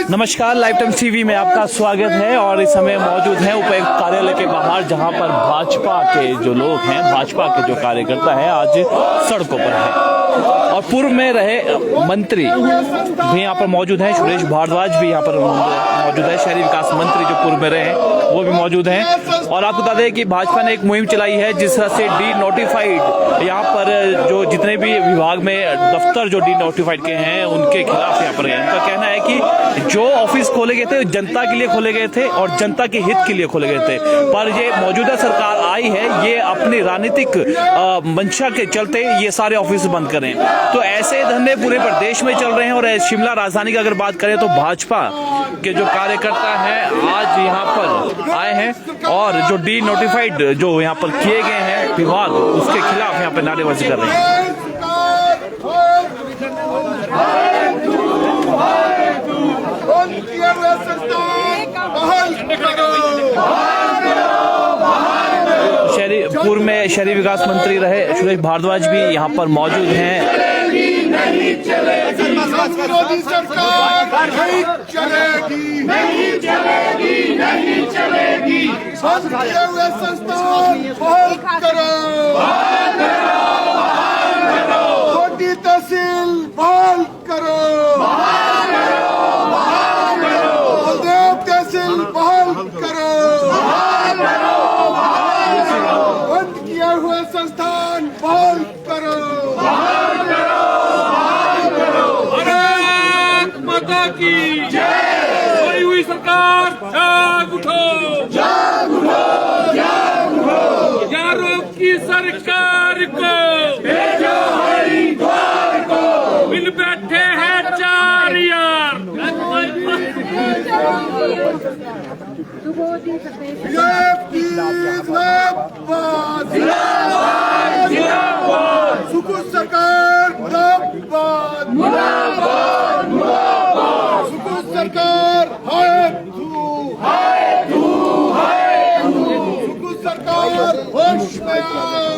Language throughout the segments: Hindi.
नमस्कार, लाइव टाइम्स टीवी में आपका स्वागत है और इस समय मौजूद हैं उपायुक्त कार्यालय के बाहर, जहां पर भाजपा के जो लोग हैं, भाजपा के जो कार्यकर्ता हैं, आज सड़कों पर हैं। और पूर्व में रहे मंत्री भी यहाँ पर मौजूद हैं, सुरेश भारद्वाज भी यहाँ पर मौजूद है, शहरी विकास मंत्री जो पूर्व में रहे हैं वो भी मौजूद हैं। और आपको बता दें कि भाजपा ने एक मुहिम चलाई है जिस तरह से डी नोटिफाइड यहाँ पर जो जितने भी विभाग में दफ्तर जो डी नोटिफाइड के हैं उनके खिलाफ यहाँ पर उनका कहना है कि जो ऑफिस खोले गए थे जनता के लिए खोले गए थे और जनता के हित के लिए खोले गए थे, पर ये मौजूदा सरकार आई है ये अपनी राजनीतिक मंशा के चलते ये सारे ऑफिस बंद करें। तो ऐसे धंधे पूरे प्रदेश में चल रहे हैं। और शिमला राजधानी की अगर बात करें तो भाजपा के जो कार्यकर्ता हैं आज यहाँ पर आए हैं और जो डी नोटिफाइड जो यहाँ पर किए गए हैं विभाग उसके खिलाफ यहाँ पर नारेबाजी कर रहे हैं। पूर्व में शहरी विकास मंत्री रहे सुरेश भारद्वाज भी यहाँ पर मौजूद हैं। नहीं चलेगी, मोदी सरकार नहीं चलेगी, नहीं चलेगी, नहीं चलेगी। बंद किए हुए संस्थान बहाल करो, बहाल करो, बहाल करो। छोटी तहसील बहाल करो, बहाल करो, बहाल करो। बलदेव तहसील बहाल करो, बहाल करो, बहाल करो। बंद किए हुए संस्थान बहाल करो, बहाल करो। की जय हुई सरकार, जाग उठो, जाग उठो, जाग उठो। यारों की सरकार को भेजो हरिद्वार को, मिल बैठे हैं चार यार। जिंदाबाद, जिंदाबाद। सुकून सरकार मुर्दाबाद, मुर्दाबाद, मुर्दाबाद। सुकून सरकार हाय तू, हाय तू, हाय तू। सुकून सरकार होश में आओ,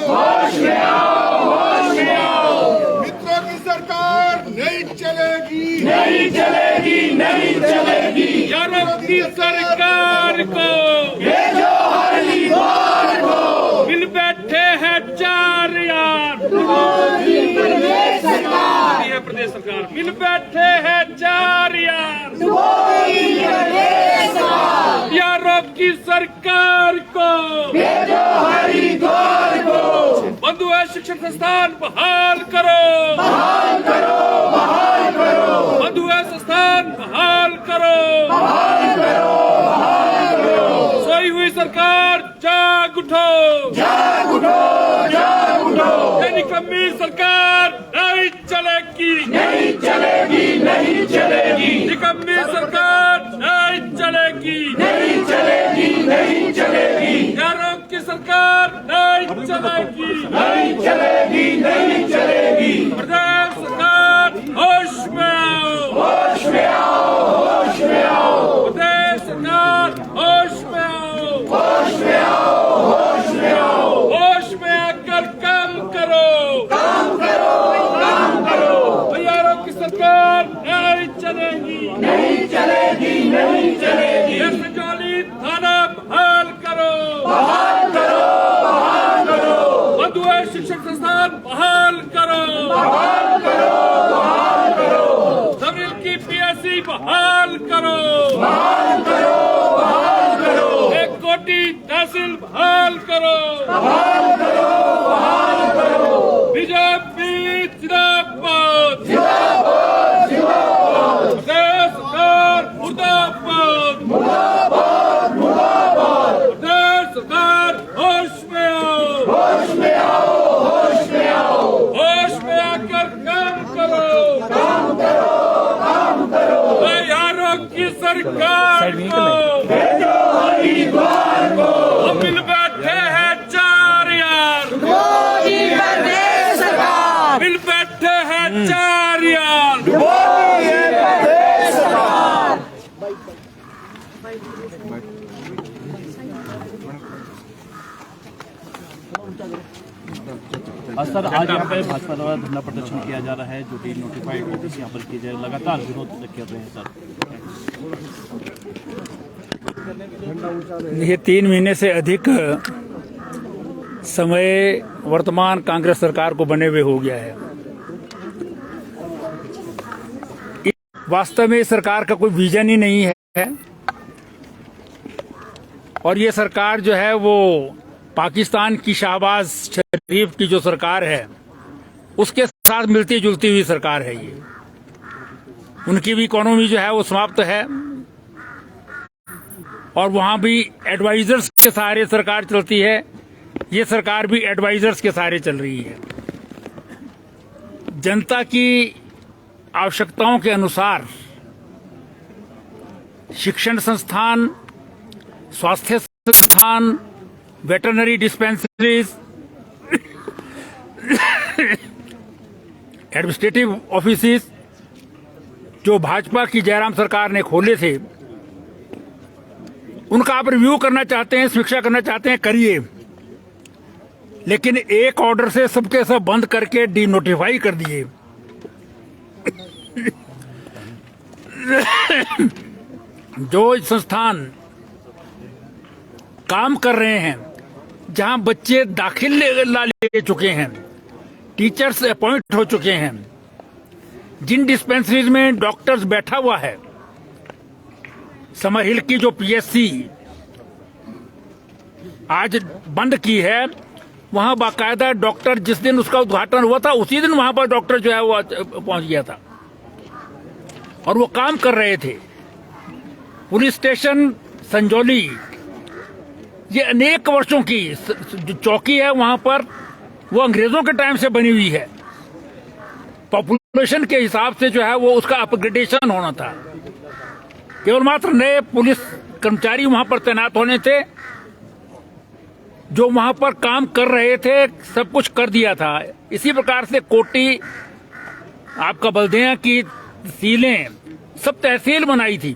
होश में आओ, होश में आओ। मित्रों की सरकार नहीं चलेगी, नहीं चलेगी, नहीं चलेगी। यारों की सरकार को भेजो हरिद्वार को, मिल बैठे हैं चार यार। प्रदेश सरकार मिल बैठे हैं चार यार। यारों की सरकार को भेजो हरिद्वार को। बंद हुए शिक्षण संस्थान बहाल करो, बहाल करो, बहाल करो। बंद हुए संस्थान बहाल करो, बहाल करो, बहाल करो। सोई हुई सरकार जाग उठो, जाग उठो, जाग उठो। निकम्मी सरकार नहीं चलेगी, नहीं चलेगी, नहीं चलेगी। निकम्मी सरकार नहीं चलेगी, नहीं चलेगी, नहीं चलेगी। यारों की सरकार नहीं चलेगी, नहीं चलेगी, नहीं चलेगी। प्रदेश सरकार होश में आओ, होश में आओ, होश में आओ। प्रदेश सरकार होश में आओ, होश में आओ, होश में आओ। होश में आकर काम करो, काम करो, काम करो। यारों की सरकार नहीं चलेगी, नहीं चलेगी, नहीं चलेगी। संजौली थाना बहाल करो, बहाल करो, बहाल करो। बंद हुए शिक्षण संस्थान बहाल करो, बहाल करो, बहाल करो। जमीन की पीएससी बहाल करो, बहाल करो, बहाल करो। 1 कोटी तहसील बहाल करो, बहाल करो, बहाल करो। बीजेपी जिंदाबाद, जिंदाबाद, जिंदाबाद। प्रदेश सरकार मुर्दाबाद, मुर्दाबाद, मुर्दाबाद। प्रदेश सरकार होश में आओ, होश में आओ, होश में आओ। होश में आकर काम करो, काम करो, काम करो। यारों की सरकार को भेजो हरिद्वार को। हम मिल बैठे हैं चार यार। मोदी प्रदेश सरकार, मिल बैठे हैं चार यार। मोदी प्रदेश सरकार। सर आज यहाँ पे भाजपा द्वारा धरना प्रदर्शन किया जा रहा है जो कि नोटिफाइड नोटिस यहाँ पर किया जाए, लगातार विरोध कर रहे हैं सर। ये 3 महीने से अधिक समय वर्तमान कांग्रेस सरकार को बने हुए हो गया है। वास्तव में इस सरकार का कोई विजन ही नहीं है और ये सरकार जो है वो पाकिस्तान की शहबाज शरीफ की जो सरकार है उसके साथ मिलती जुलती हुई सरकार है। ये उनकी भी इकोनॉमी जो है वो समाप्त है और वहां भी एडवाइजर्स के सहारे सरकार चलती है। ये सरकार भी एडवाइजर्स के सहारे चल रही है। जनता की आवश्यकताओं के अनुसार शिक्षण संस्थान, स्वास्थ्य संस्थान, वेटरनरी डिस्पेंसरीज, एडमिनिस्ट्रेटिव ऑफिसेस जो भाजपा की जयराम सरकार ने खोले थे, उनका आप रिव्यू करना चाहते हैं, समीक्षा करना चाहते हैं, करिए, लेकिन एक ऑर्डर से सबके सब बंद करके डीनोटिफाई कर दिए। जो संस्थान काम कर रहे हैं, जहां बच्चे दाखिल ले चुके हैं, टीचर्स अपॉइंट हो चुके हैं, जिन डिस्पेंसरीज में डॉक्टर्स बैठा हुआ है, समर हिल की जो पीएससी आज बंद की है, वहां बाकायदा डॉक्टर जिस दिन उसका उद्घाटन हुआ था उसी दिन वहां पर डॉक्टर जो है वो पहुंच गया था और वो काम कर रहे थे। पुलिस स्टेशन संजौली, ये अनेक वर्षों की जो चौकी है वहां पर, वो अंग्रेजों के टाइम से बनी हुई है। पॉपुलेशन के हिसाब से जो है वो उसका अपग्रेडेशन होना था। केवल मात्र नए पुलिस कर्मचारी वहां पर तैनात होने थे, जो वहां पर काम कर रहे थे, सब कुछ कर दिया था। इसी प्रकार से कोटी, आपका बल्दिया की तहसीलें, सब तहसील बनाई थी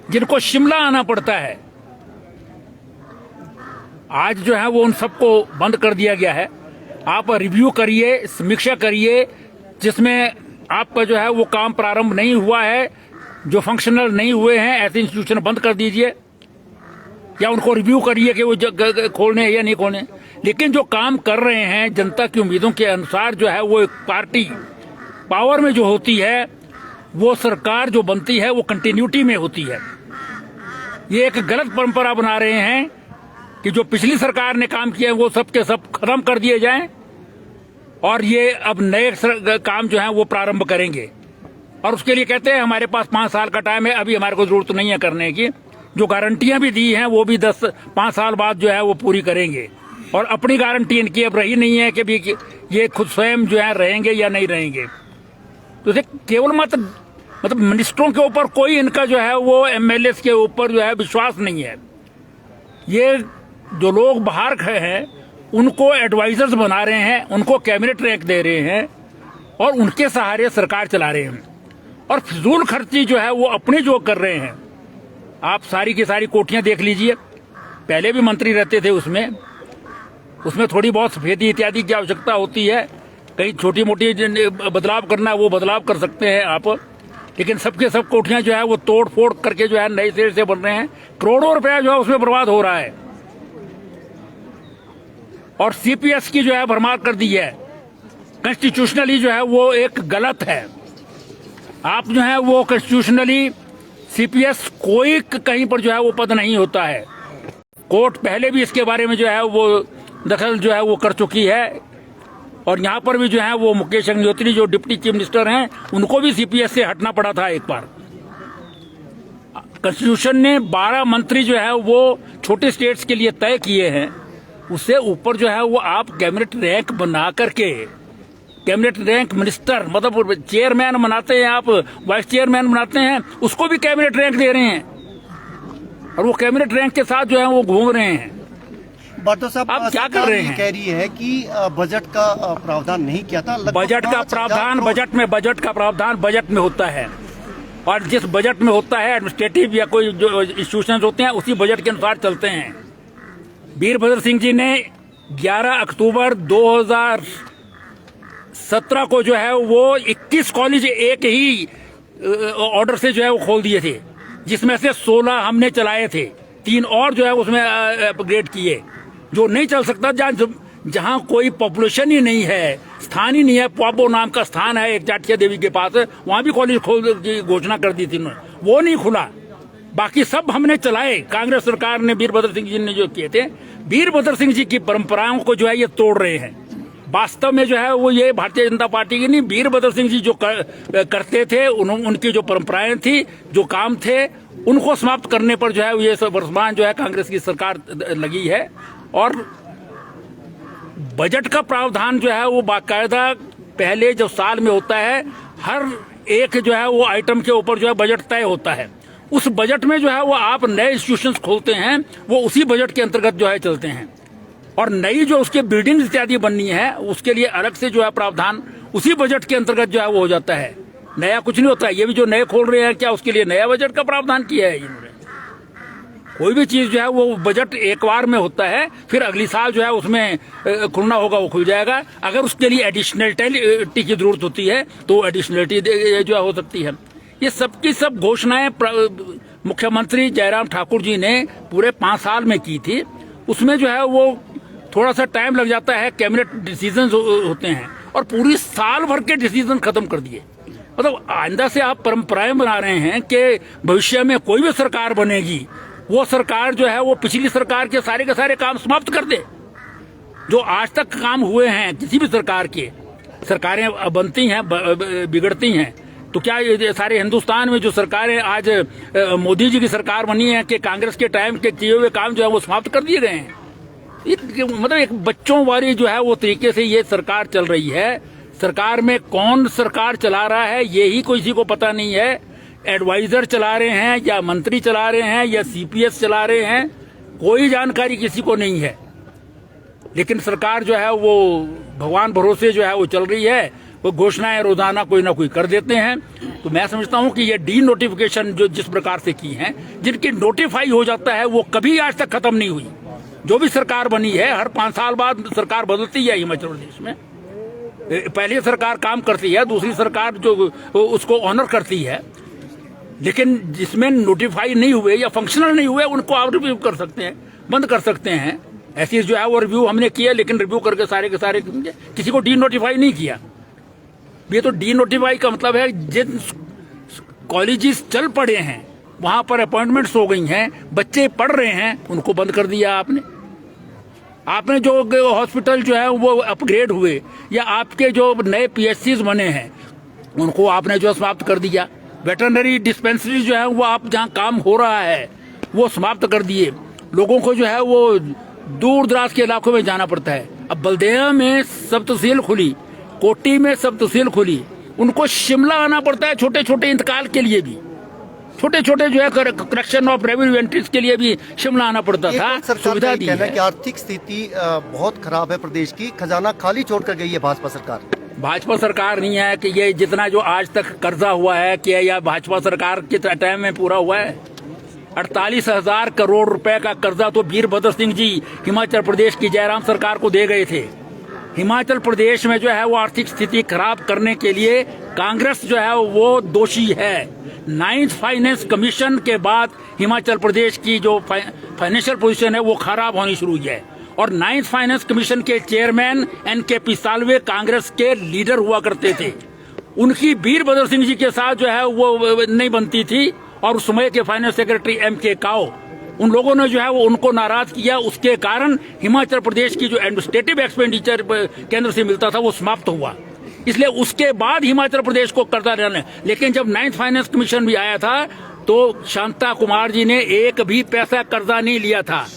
जिनको शिमला आना पड़ता है। आज जो है वो उन सबको बंद कर दिया गया है। आप रिव्यू करिए, समीक्षा करिए, जिसमें आपका जो है वो काम प्रारंभ नहीं हुआ है, जो फंक्शनल नहीं हुए हैं, ऐसे इंस्टीट्यूशन बंद कर दीजिए या उनको रिव्यू करिए कि वो खोलने या नहीं खोलने। लेकिन जो काम कर रहे हैं जनता की उम्मीदों के अनुसार जो है वो एक पार्टी पावर में जो होती है, वो सरकार जो बनती है वो कंटिन्यूटी में होती है। ये एक गलत परंपरा बना रहे हैं कि जो पिछली सरकार ने काम किया वो सब के सब खत्म कर दिए जाएं और ये अब नए काम जो है वो प्रारंभ करेंगे और उसके लिए कहते हैं हमारे पास 5 साल का टाइम है, अभी हमारे को जरूरत नहीं है करने की। जो गारंटियां भी दी हैं वो भी 5 साल बाद जो है वो पूरी करेंगे और अपनी गारंटी इनकी अब रही नहीं है कि भी ये खुद स्वयं जो है रहेंगे या नहीं रहेंगे। तो केवल मतलब मिनिस्टरों के ऊपर कोई इनका जो है वो एमएलए के ऊपर जो है विश्वास नहीं है। ये जो लोग बाहर खड़े हैं उनको एडवाइजर्स बना रहे हैं, उनको कैबिनेट रैंक दे रहे हैं और उनके सहारे सरकार चला रहे हैं और फिजूल खर्ची जो है वो अपनी जो कर रहे हैं। आप सारी की सारी कोठियां देख लीजिए, पहले भी मंत्री रहते थे, उसमें थोड़ी बहुत सफेदी इत्यादि की आवश्यकता होती है, कहीं छोटी मोटी बदलाव करना है वो बदलाव कर सकते हैं आप, लेकिन सबके सब कोठियां जो है वो तोड़ फोड़ करके जो है नए सिरे से बन रहे हैं। करोड़ों रुपया जो है उसमें बर्बाद हो रहा है और सीपीएस की जो है भरमार कर दी है। कॉन्स्टिट्यूशनली जो है वो एक गलत है। आप जो है वो कॉन्स्टिट्यूशनली सीपीएस कोई कहीं पर जो है वो पद नहीं होता है। कोर्ट पहले भी इसके बारे में जो है वो दखल जो है वो कर चुकी है और यहाँ पर भी जो है वो मुकेश अग्निहोत्री जो डिप्टी चीफ मिनिस्टर हैं उनको भी सीपीएस से हटना पड़ा था एक बार। कॉन्स्टिट्यूशन ने 12 मंत्री जो है वो छोटे स्टेट्स के लिए तय किए हैं, उससे ऊपर जो है वो आप कैबिनेट रैंक बना करके, कैबिनेट रैंक मिनिस्टर मतलब चेयरमैन बनाते हैं, आप वाइस चेयरमैन बनाते हैं, उसको भी कैबिनेट रैंक दे रहे हैं और वो कैबिनेट रैंक के साथ जो है वो घूम रहे हैं। बाटो साहब, आप क्या कर रहे हैं? कह रही है कि बजट का प्रावधान नहीं किया था। बजट का प्रावधान बजट का प्रावधान बजट में होता है और जिस बजट में होता है एडमिनिस्ट्रेटिव या कोई जो इंस्टीट्यूशन होते हैं उसी बजट के अनुसार चलते हैं। वीरभद्र सिंह जी ने 11 अक्टूबर 2017 को जो है वो 21 कॉलेज एक ही ऑर्डर से जो है वो खोल दिए थे, जिसमें से 16 हमने चलाए थे, 3 और जो है उसमें अपग्रेड किए। जो नहीं चल सकता, जहां कोई पॉपुलेशन ही नहीं है, स्थान ही नहीं है, पाबो नाम का स्थान है एक जाटिया देवी के पास, वहां भी कॉलेज खोल की घोषणा कर दी थी उन्होंने, वो नहीं खुला। बाकी सब हमने चलाए। कांग्रेस सरकार ने वीरभद्र सिंह जी ने जो किए थे, वीरभद्र सिंह जी की परंपराओं को जो है ये तोड़ रहे हैं। वास्तव में जो है वो ये भारतीय जनता पार्टी की नहीं, वीरभद्र सिंह जी जो करते थे, उनकी जो परंपराएं थी, जो काम थे, उनको समाप्त करने पर जो है ये वर्तमान जो है कांग्रेस की सरकार लगी है। और बजट का प्रावधान जो है वो बाकायदा पहले जो साल में होता है, हर एक जो है वो आइटम के ऊपर जो है बजट तय होता है। उस बजट में जो है वो आप नए इंस्टीट्यूशंस खोलते हैं, वो उसी बजट के अंतर्गत जो है चलते हैं। और नई जो उसके बिल्डिंग इत्यादि बननी है, उसके लिए अलग से जो है प्रावधान उसी बजट के अंतर्गत जो है वो हो जाता है। नया कुछ नहीं होता है। ये भी जो नए खोल रहे हैं, क्या उसके लिए नया बजट का प्रावधान किया है इन्होंने? कोई भी चीज जो है वो बजट एक बार में होता है, फिर अगली साल जो है उसमें खुलना होगा वो खुल जाएगा। अगर उसके लिए एडिशनलिटी की जरूरत होती है तो एडिशनलिटी जो है हो सकती है। ये सबकी सब घोषणाएं मुख्यमंत्री जयराम ठाकुर जी ने पूरे 5 साल में की थी। उसमें जो है वो थोड़ा सा टाइम लग जाता है, कैबिनेट डिसीजन होते हैं, और पूरी साल भर के डिसीजन खत्म कर दिए। मतलब आइंदा से आप परंपराएं बना रहे हैं कि भविष्य में कोई भी सरकार बनेगी, वो सरकार जो है वो पिछली सरकार के सारे काम समाप्त कर दे। जो आज तक काम हुए हैं किसी भी सरकार के, सरकारें बनती हैं, बिगड़ती हैं, तो क्या ये सारे हिंदुस्तान में जो सरकारें आज मोदी जी की सरकार बनी है कि कांग्रेस के टाइम के किए हुए काम जो है वो समाप्त कर दिए गए हैं? मतलब एक बच्चों वाली जो है वो तरीके से ये सरकार चल रही है। सरकार में कौन सरकार चला रहा है ये ही किसी को पता नहीं है। एडवाइजर चला रहे हैं या मंत्री चला रहे हैं या सीपीएस चला रहे हैं, कोई जानकारी किसी को नहीं है। लेकिन सरकार जो है वो भगवान भरोसे जो है वो चल रही है। वो घोषणाएं रोजाना कोई ना कोई कर देते हैं। तो मैं समझता हूं कि ये डी नोटिफिकेशन जो जिस प्रकार से की है, जिनकी नोटिफाई हो जाता है, वो कभी आज तक खत्म नहीं हुई। जो भी सरकार बनी है, हर 5 साल बाद सरकार बदलती है हिमाचल प्रदेश में। पहली सरकार काम करती है, दूसरी सरकार जो उसको ऑनर करती है, लेकिन जिसमें नोटिफाई नहीं हुए या फंक्शनल नहीं हुए उनको आप रिव्यू कर सकते हैं, बंद कर सकते हैं। ऐसी जो है वो रिव्यू हमने किया, लेकिन रिव्यू करके सारे के सारे किसी को डी नोटिफाई नहीं किया। ये तो डी नोटिफाई का मतलब है जिन कॉलेजेस चल पड़े हैं, वहां पर अपॉइंटमेंट्स हो गई हैं, बच्चे पढ़ रहे हैं, उनको बंद कर दिया आपने जो हॉस्पिटल जो है वो अपग्रेड हुए, या आपके जो नए पीएचसीज बने हैं उनको आपने जो समाप्त कर दिया। वेटरनरी डिस्पेंसरी जो है वो आप जहां काम हो रहा है वो समाप्त कर दिए। लोगों को जो है वो दूर दराज के इलाकों में जाना पड़ता है। अब बल्देया में सब तहसील खुली, कोटी में सब तहसील खुली, उनको शिमला आना पड़ता है छोटे छोटे इंतकाल के लिए भी। छोटे छोटे जो है करेक्शन ऑफ रेवेन्यू एंट्रीज के लिए भी शिमला आना पड़ता था। सुविधा दी है कि आर्थिक स्थिति बहुत खराब है प्रदेश की, खजाना खाली छोड़कर गई है भाजपा सरकार। भाजपा सरकार नहीं है कि ये जितना जो आज तक कर्जा हुआ है कि या भाजपा सरकार के टाइम में पूरा हुआ है। 48,000 करोड़ रुपए का कर्जा तो वीरभद्र सिंह जी हिमाचल प्रदेश की जयराम सरकार को दे गए थे। हिमाचल प्रदेश में जो है वो आर्थिक स्थिति खराब करने के लिए कांग्रेस जो है वो दोषी है। 9th फाइनेंस कमीशन के बाद हिमाचल प्रदेश की जो फाइनेंशियल पोजीशन है वो खराब होनी शुरू हुई है। और 9th फाइनेंस कमीशन के चेयरमैन NKP साल्वे कांग्रेस के लीडर हुआ करते थे। उनकी वीरभद्र सिंह जी के साथ जो है वो नहीं बनती थी, और उस समय के फाइनेंस सेक्रेटरी MK काओ, उन लोगों ने जो है वो उनको नाराज किया। उसके कारण हिमाचल प्रदेश की जो एडमिनिस्ट्रेटिव एक्सपेंडिचर केंद्र से मिलता था वो समाप्त हुआ। इसलिए उसके बाद हिमाचल प्रदेश को कर्जा लेना। लेकिन जब 9th फाइनेंस कमीशन भी आया था तो शांता कुमार जी ने एक भी पैसा कर्जा नहीं लिया था।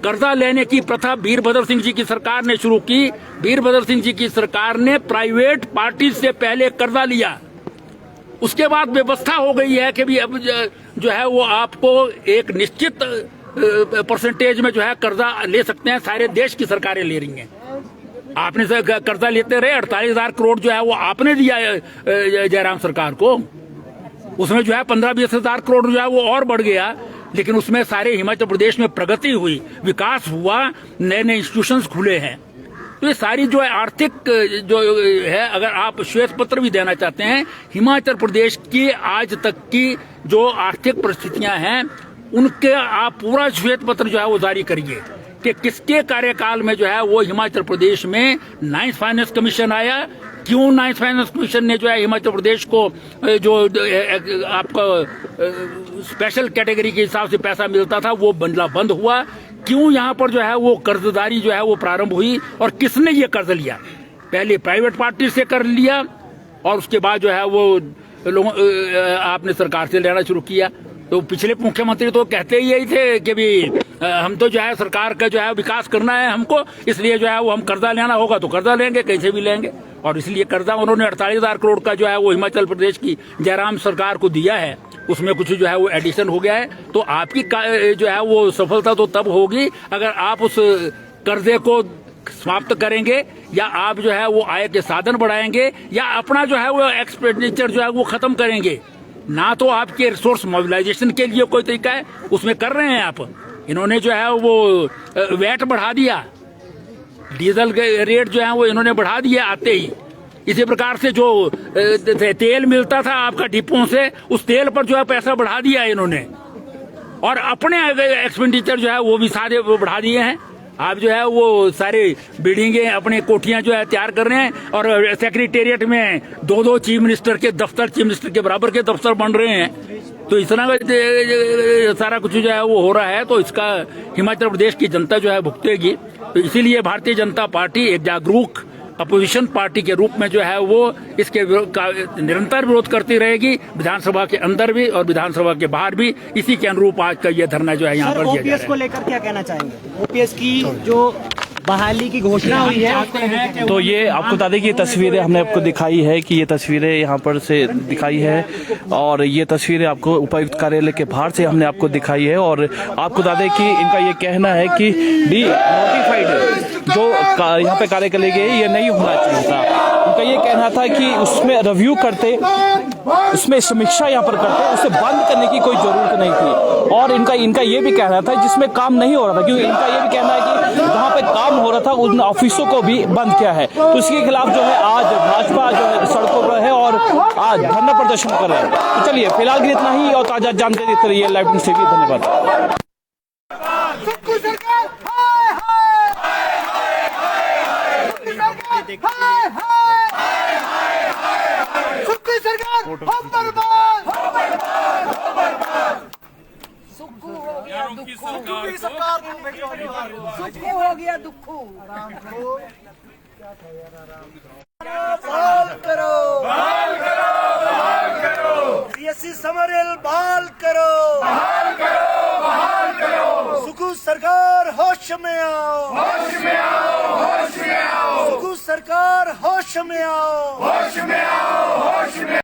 कर्जा लेने की प्रथा वीरभद्र सिंह जी की सरकार ने शुरू की। वीरभद्र सिंह जी की सरकार ने प्राइवेट पार्टी से पहले कर्जा लिया। उसके बाद व्यवस्था हो गई है कि भी अब जो है वो आपको एक निश्चित परसेंटेज में जो है कर्जा ले सकते हैं। सारे देश की सरकारें ले रही हैं। आपने कर्जा लेते रहे, 48,000 करोड़ जो है वो आपने दिया जयराम सरकार को। उसमें जो है 15-20 हजार करोड़ जो है वो और बढ़ गया। लेकिन उसमें सारे हिमाचल प्रदेश में प्रगति हुई, विकास हुआ, नए नए इंस्टीट्यूशंस खुले हैं। तो ये सारी जो है आर्थिक जो है, अगर आप श्वेत पत्र भी देना चाहते हैं, हिमाचल प्रदेश की आज तक की जो आर्थिक परिस्थितियां हैं उनके आप पूरा श्वेत पत्र जो है वो जारी करिए कि किसके कार्यकाल में जो है वो हिमाचल प्रदेश में 9th फाइनेंस कमीशन आया, क्यों 9th फाइनेंस कमीशन ने जो है हिमाचल प्रदेश को जो आपका स्पेशल कैटेगरी के हिसाब से पैसा मिलता था वो बंद हुआ, क्यों यहाँ पर जो है वो कर्जदारी जो है वो प्रारंभ हुई और किसने ये कर्ज लिया। पहले प्राइवेट पार्टी से कर लिया और उसके बाद जो है वो लोगों आपने सरकार से लेना शुरू किया। तो पिछले मुख्यमंत्री तो कहते ही यही थे कि भी हम तो जो है सरकार का जो है विकास करना है हमको, इसलिए जो है वो हम कर्जा लेना होगा तो कर्जा लेंगे, कैसे भी लेंगे। और इसलिए कर्जा उन्होंने 48,000 करोड़ का जो है वो हिमाचल प्रदेश की जयराम सरकार को दिया है, उसमें कुछ जो है वो एडिशन हो गया है। तो आपकी जो है वो सफलता तो तब होगी अगर आप उस कर्जे को समाप्त करेंगे या आप जो है वो आय के साधन बढ़ाएंगे या अपना जो है वो एक्सपेंडिचर जो है वो खत्म करेंगे। ना तो आपके रिसोर्स मोबिलाइजेशन के लिए कोई तरीका है, उसमें कर रहे हैं आप। इन्होंने जो है वो वैट बढ़ा दिया, डीजल के रेट जो है वो इन्होंने बढ़ा दिया आते ही। इसी प्रकार से जो तेल मिलता था आपका डिपों से, उस तेल पर जो है पैसा बढ़ा दिया इन्होंने और अपने एक्सपेंडिचर जो है वो भी सारे वो बढ़ा दिए हैं। आप जो है वो सारे बिल्डिंगें अपने कोठियां जो है तैयार कर रहे हैं और सेक्रेटेरिएट में 2-2 चीफ मिनिस्टर के दफ्तर, चीफ मिनिस्टर के बराबर के दफ्तर बन रहे हैं। तो इतना सारा कुछ जो है वो हो रहा है, तो इसका हिमाचल प्रदेश की जनता जो है भुगतेगी। तो इसीलिए भारतीय जनता पार्टी एक जागरूक अपोजिशन पार्टी के रूप में जो है वो इसके निरंतर विरोध करती रहेगी, विधानसभा के अंदर भी और विधानसभा के बाहर भी। इसी के अनुरूप आज का ये धरना जो है यहाँ पर दिया जा रहा है। ओपीएस को लेकर क्या कहना चाहेंगे? ओपीएस की जो बहाली की घोषणा हुई है, तो ये आपको बता दें कि ये तस्वीरें हमने आपको दिखाई है कि ये तस्वीरें यहाँ पर से दिखाई है और ये तस्वीरें आपको उपायुक्त कार्यालय के बाहर से हमने आपको दिखाई है। और आपको बता दें कि इनका ये कहना है कि डी नोटिफाइड जो यहाँ पे कार्य करे गए ये नहीं होना चाहिए था। उनका ये कहना था कि उसमें रिव्यू करते, उसमें समीक्षा यहाँ पर करते, उसे बंद करने की कोई जरूरत नहीं थी। और इनका ये भी कहना था जिसमें काम नहीं हो रहा था, क्योंकि इनका ये भी कहना है कि जहाँ पे काम हो रहा था उन ऑफिसों को भी बंद किया है। तो इसके खिलाफ जो है आज भाजपा जो है सड़कों पर है और आज धरना प्रदर्शन कर रहे हैं। तो चलिए फिलहाल के इतना ही और ताजा जानते देते रहिए लाइव न्यूज़ टीवी। धन्यवाद। हो गया दुखो बहाल करो, बहाल करो, बहाल करो, सीएससी समरेल बहाल करो, बहाल करो, बहाल करो, सुखू सरकार होश में आओ, होश में आओ, होश में आओ, सुखू सरकार होश में आओ, होश में आओ, होश में